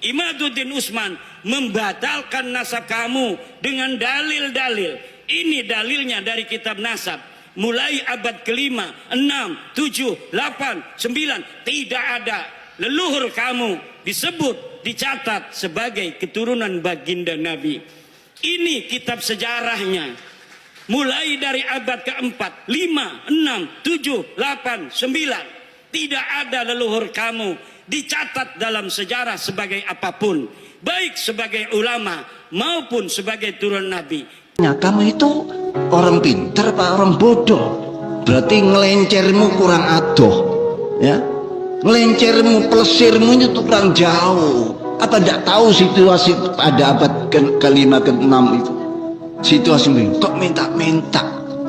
Imaduddin Usman membatalkan nasab kamu dengan dalil-dalil. Ini dalilnya dari kitab nasab. Mulai abad kelima, 6, 7, 8, 9. Tidak ada leluhur kamu disebut, dicatat sebagai keturunan baginda Nabi. Ini kitab sejarahnya. Mulai dari abad keempat, 5, 6, 7, 8, 9. Tidak ada leluhur kamu dicatat dalam sejarah sebagai apapun. Baik sebagai ulama maupun sebagai turun Nabi. Kamu itu orang pintar apa orang bodoh? Berarti ngelencermu kurang adoh, ya? Ngelencermu, pelesirmu itu kurang jauh. Apa tidak tahu situasi pada abad ke-5 ke-6 itu? Situasi ini kok minta-minta?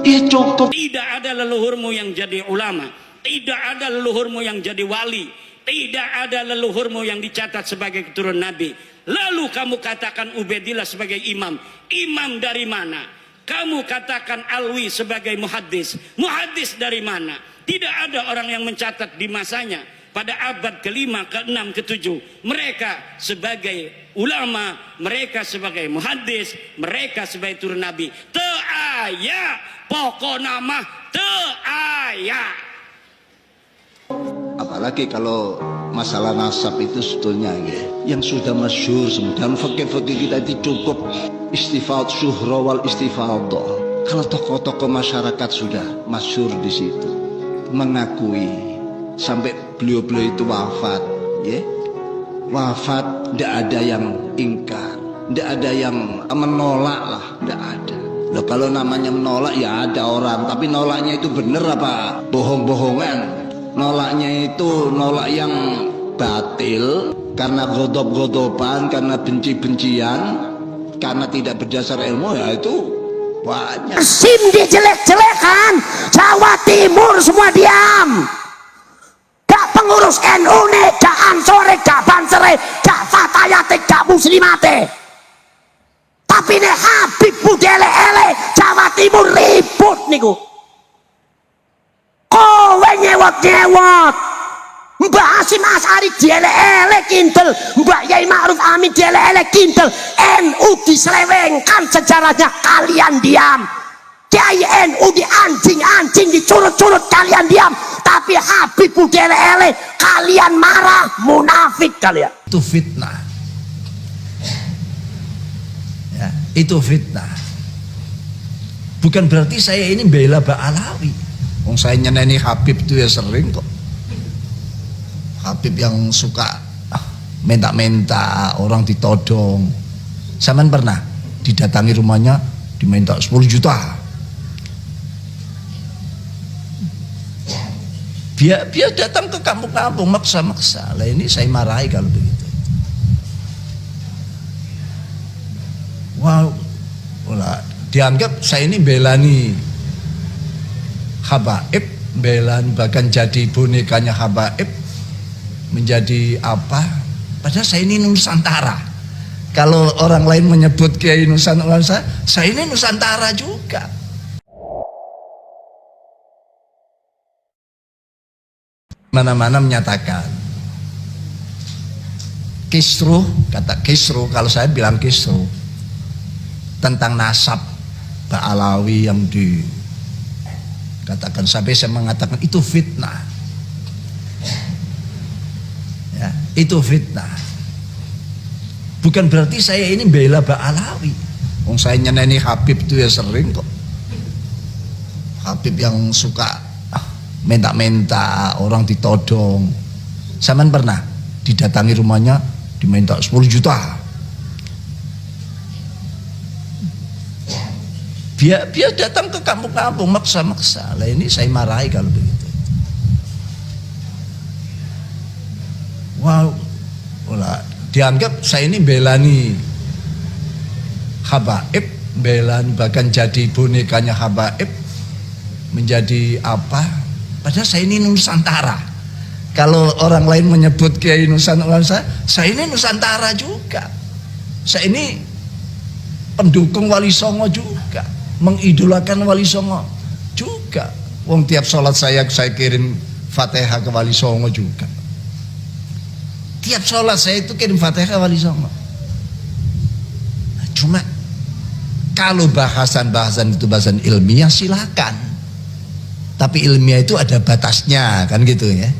Ya cukup. Tidak ada leluhurmu yang jadi ulama, tidak ada leluhurmu yang jadi wali, tidak ada leluhurmu yang dicatat sebagai keturunan Nabi. Lalu kamu katakan Ubaidillah sebagai imam. Imam dari mana? Kamu katakan Alwi sebagai muhaddis. Muhaddis dari mana? Tidak ada orang yang mencatat di masanya pada abad ke-5, ke-6, ke-7. Mereka sebagai ulama, mereka sebagai muhaddis, mereka sebagai turun Nabi. Te'aya, pokok nama te'aya. Apalagi kalau masalah nasab itu sebetulnya yang sudah masyhur dan fakih-fakih kita itu cukup istifad syuhra wal istifadah. Kalau tokoh-tokoh masyarakat sudah masyhur di situ mengakui sampai beliau-beliau itu wafat, ya. Wafat tidak ada yang ingkar, tidak ada yang menolak lah, tidak ada. Loh, kalau namanya menolak ya ada orang, tapi nolaknya itu bener apa bohong-bohongan? Nolaknya itu nolak yang batil karena godop-godopan, karena benci-bencian, karena tidak berdasar ilmu, ya itu banyak. SIM dijelek-jelekan, Jawa Timur semua diam. Gak pengurus NU nih, gak Ansore, gak Bansere, gak Fatayate, gak Muslimate. Tapi nih Habib Budele-ele Jawa Timur ribut niku. Kowe nyewot-nyewot. Mbak Hasyim Asy'ari dielek-elek kintel, Mbak Yai Ma'ruf Amin dielek-elek kintel. NU diselewengkan sejarahnya, kalian diam. Kiai NU di anjing-anjing, dicurut-curut, kalian diam. Tapi Habib dielek-elek, kalian marah, munafik kalian. Itu fitnah. Ya, itu fitnah. Bukan berarti saya ini bela Ba'alawi. Wong saya nyeneni Habib itu ya sering kok. Habib yang suka minta-minta orang ditodong. Saman pernah didatangi rumahnya diminta 10 juta. Biar datang ke kampung-kampung maksa-maksa. Lah ini saya marahi kalau begitu. Wow, dianggap saya ini belani habaib, belani bahkan jadi bonekanya habaib, menjadi apa? Padahal saya ini Nusantara. Kalau orang lain menyebut Kiai Nusantara, saya ini Nusantara juga. Mana-mana menyatakan kisruh, kata kisruh, kalau saya bilang kisruh tentang nasab Ba'alawi yang dikatakan, sampai saya mengatakan itu fitnah. Ya, itu fitnah. Bukan berarti saya ini bela Ba'alawi. Wong saya nyeneni Habib itu ya sering kok. Habib yang suka minta-minta orang ditodong. Saman pernah didatangi rumahnya diminta 10 juta. Biar datang ke kampung-kampung maksa-maksa. Lah ini saya marahi kalau begitu. Wow, dianggap saya ini belani habaib, belani bahkan jadi bonekanya habaib, menjadi apa? Padahal saya ini Nusantara. Kalau orang lain menyebut Kiai Nusantara, saya ini Nusantara juga. Saya ini pendukung Wali Songo juga, mengidolakan Wali Songo juga. Wong tiap sholat saya kirim Fatihah ke Wali Songo juga. Tiap sholat saya itu kirim Fatihah Wali Songo. Cuma kalau bahasan-bahasan itu bahasan ilmiah silakan. Tapi ilmiah itu ada batasnya kan gitu ya.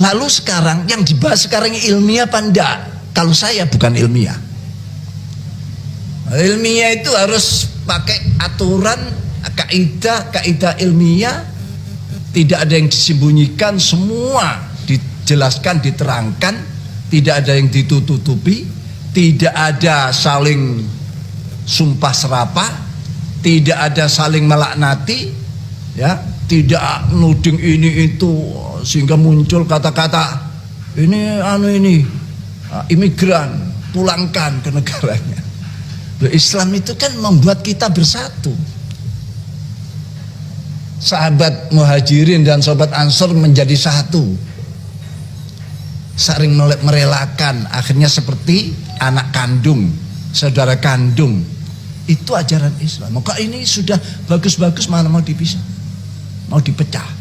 Lalu sekarang yang dibahas sekarang ilmiah apa enggak? Kalau saya bukan ilmiah. Ilmiah itu harus pakai aturan, kaidah ilmiah, tidak ada yang disembunyikan, semua dijelaskan, diterangkan, tidak ada yang ditutupi, tidak ada saling sumpah serapah, tidak ada saling melaknati, ya, tidak nuding ini itu sehingga muncul kata-kata ini imigran, pulangkan ke negaranya. Islam itu kan membuat kita bersatu. Sahabat Muhajirin dan sahabat Ansor menjadi satu, saling merelakan, akhirnya seperti anak kandung, saudara kandung. Itu ajaran Islam. Maka ini sudah bagus-bagus, mana mau dipisah, mau dipecah.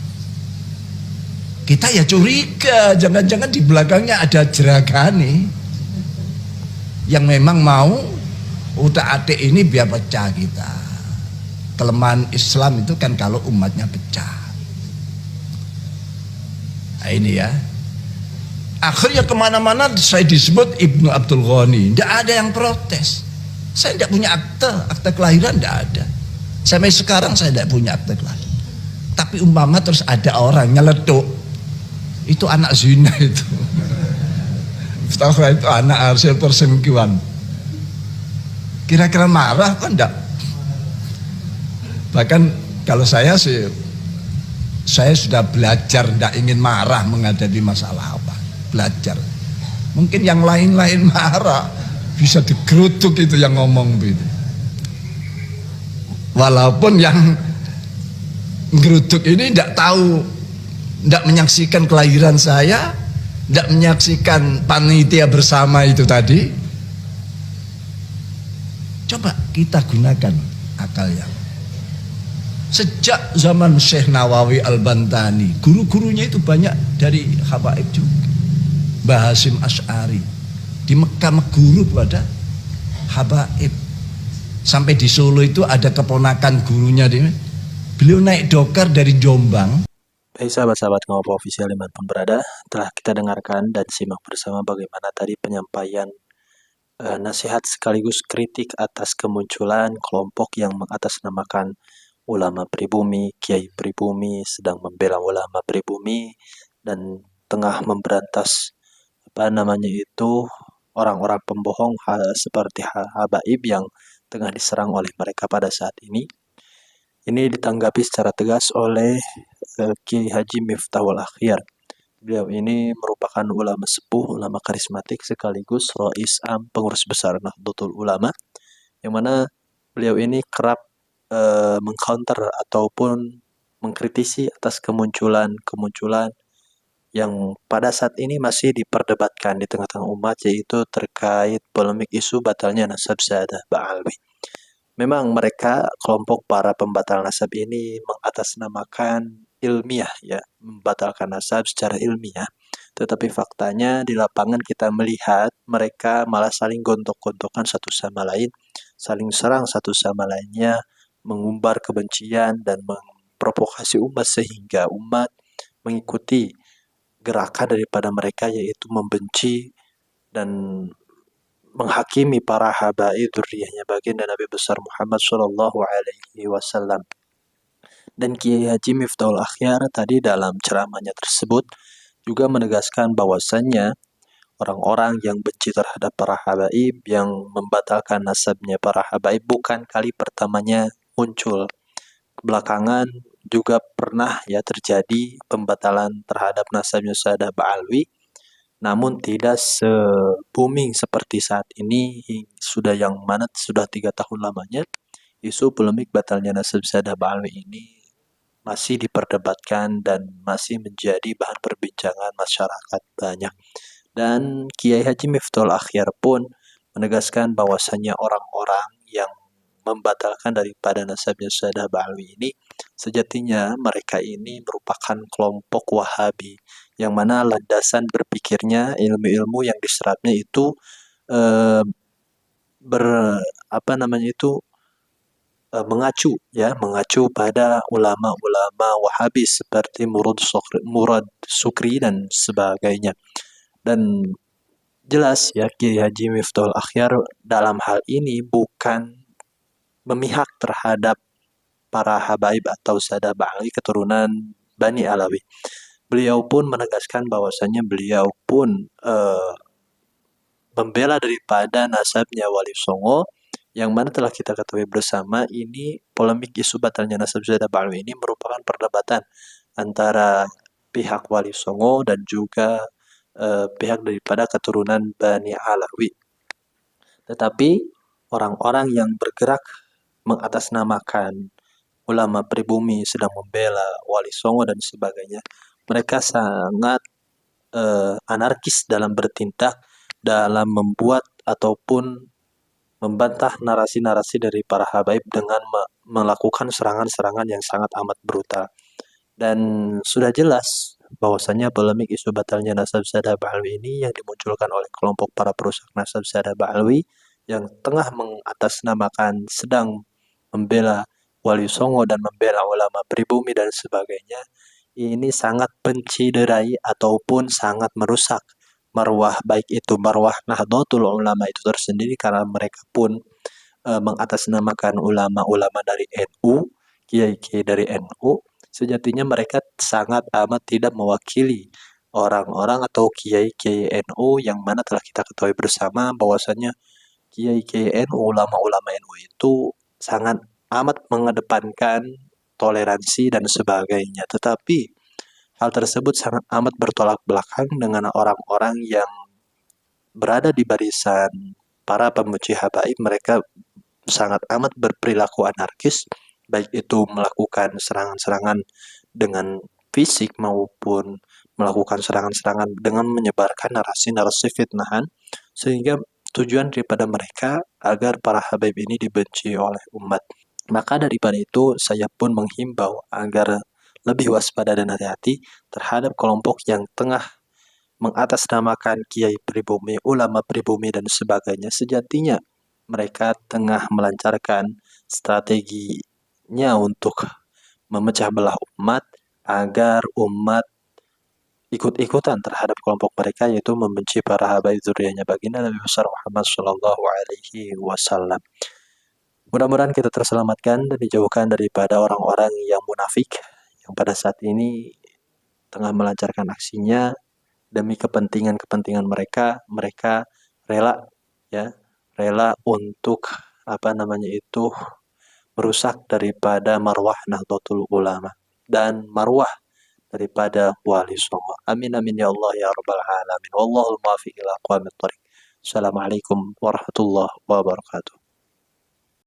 Kita ya curiga, jangan-jangan di belakangnya ada jeragane yang memang mau utak-atik ini biar pecah kita. Kelemahan Islam itu kan kalau umatnya pecah. Nah ini ya. Akhirnya kemana-mana saya disebut Ibnu Abdul Ghani. Tidak ada yang protes. Saya tidak punya akte kelahiran tidak ada. Sampai sekarang saya tidak punya akte kelahiran. Tapi umpama terus ada orang nyeletuk, itu anak zina itu. Itu anak hasil perselingkuhan. Kira-kira marah kan enggak? Bahkan kalau saya sih, saya sudah belajar tidak ingin marah menghadapi masalah apa. Belajar. Mungkin yang lain-lain marah, bisa digerutuk itu yang ngomong gitu. Walaupun yang gerutuk ini tidak tahu, tidak menyaksikan kelahiran saya, tidak menyaksikan panitia bersama itu tadi. Coba kita gunakan akal yang sejak zaman Syekh Nawawi Al-Bantani, guru-gurunya itu banyak dari habaib juga. Mbah Hasyim Asy'ari di Mekah guru pada habaib. Sampai di Solo itu ada keponakan gurunya, beliau naik dokar dari Jombang. Baik sahabat-sahabat Ngopo Official dimanapun berada, telah kita dengarkan dan simak bersama bagaimana tadi penyampaian nasihat sekaligus kritik atas kemunculan kelompok yang mengatasnamakan ulama pribumi, kiai pribumi, sedang membela ulama pribumi dan tengah memberantas orang-orang pembohong seperti habaib yang tengah diserang oleh mereka pada saat ini. Ini ditanggapi secara tegas oleh Kiai Haji Miftahul Akhyar. Beliau ini merupakan ulama sepuh, ulama karismatik sekaligus Rais Am Pengurus Besar Nahdlatul Ulama, yang mana beliau ini kerap mengcounter ataupun mengkritisi atas kemunculan yang pada saat ini masih diperdebatkan di tengah-tengah umat, yaitu terkait polemik isu batalnya nasab Syahadah Ba'alwi. Memang mereka, kelompok para pembatal nasab ini mengatasnamakan ilmiah, ya, membatalkan nasab secara ilmiah. Tetapi faktanya di lapangan kita melihat mereka malah saling gontok-gontokan satu sama lain, saling serang satu sama lainnya, mengumbar kebencian dan memprovokasi umat sehingga umat mengikuti gerakan daripada mereka, yaitu membenci dan menghakimi para habaib dzurriyyahnya baginda Nabi besar Muhammad sallallahu alaihi wasallam. Dan Kiai Haji Miftahul Akhyar tadi dalam ceramahnya tersebut juga menegaskan bahwasannya orang-orang yang benci terhadap para habaib, yang membatalkan nasabnya para habaib, bukan kali pertamanya muncul. Belakangan juga pernah ya terjadi pembatalan terhadap nasabnya Syahadah Ba'alwi, namun tidak se-booming seperti saat ini. Sudah 3 tahun lamanya isu polemik batalnya nasab Syahadah Ba'alwi ini masih diperdebatkan dan masih menjadi bahan perbincangan masyarakat banyak. Dan Kiai Haji Miftahul Akhyar pun menegaskan bahwasannya orang-orang yang membatalkan daripada nasabnya Syahadah Ba'alwi ini Sejatinya mereka ini merupakan kelompok Wahabi yang mana landasan berpikirnya ilmu-ilmu yang diserapnya itu eh, ber apa namanya itu mengacu pada ulama-ulama Wahabi seperti Murad Sukri dan sebagainya. Dan jelas ya Kiai Haji Miftahul Akhyar dalam hal ini bukan memihak terhadap para habaib atau sada Ba'alawi keturunan Bani Alawi. Beliau pun menegaskan bahwasanya beliau pun membela daripada nasabnya Wali Songo, yang mana telah kita ketahui bersama ini polemik isu batalnya nasab sada Ba'alawi ini merupakan perdebatan antara pihak Wali Songo dan juga pihak daripada keturunan Bani Alawi. Tetapi orang-orang yang bergerak mengatasnamakan ulama pribumi sedang membela Wali Songo dan sebagainya, mereka sangat anarkis dalam bertindak, dalam membuat ataupun membantah narasi-narasi dari para habaib dengan melakukan serangan-serangan yang sangat amat brutal. Dan sudah jelas bahwasanya polemik isu batalnya nasab sada Ba'alawi ini yang dimunculkan oleh kelompok para perusak nasab sada Ba'alawi yang tengah mengatasnamakan sedang membela Wali Songo dan membela ulama pribumi dan sebagainya, ini sangat menciderai ataupun sangat merusak marwah, baik itu marwah Nahdlatul Ulama itu tersendiri, karena mereka pun mengatasnamakan ulama-ulama dari NU, kiai-kiai dari NU. Sejatinya mereka sangat amat tidak mewakili orang-orang atau kiai-kiai NU yang mana telah kita ketahui bersama bahwasanya kiai-kiai NU, ulama-ulama NU itu sangat amat mengedepankan toleransi dan sebagainya. Tetapi hal tersebut sangat amat bertolak belakang dengan orang-orang yang berada di barisan para pemuji habaib. Mereka sangat amat berperilaku anarkis, baik itu melakukan serangan-serangan dengan fisik maupun melakukan serangan-serangan dengan menyebarkan narasi-narasi fitnahan, sehingga tujuan daripada mereka agar para habaib ini dibenci oleh umat. Maka daripada itu saya pun menghimbau agar lebih waspada dan hati-hati terhadap kelompok yang tengah mengatasnamakan kiai pribumi, ulama pribumi dan sebagainya. Sejatinya mereka tengah melancarkan strateginya untuk memecah belah umat agar umat ikut-ikutan terhadap kelompok mereka, yaitu membenci para habaib zuriyahnya baginda Nabi besar Muhammad Shallallahu Alaihi Wasallam. Mudah-mudahan kita terselamatkan dan dijauhkan daripada orang-orang yang munafik yang pada saat ini tengah melancarkan aksinya demi kepentingan-kepentingan mereka. Mereka rela untuk merusak daripada marwah Nahdlatul Ulama dan marwah daripada Wali Songo. Amin amin ya Allah ya rabbal alamin. Wallahul muwaffiq ila aqwamit thoriq. Assalamualaikum warahmatullahi wabarakatuh.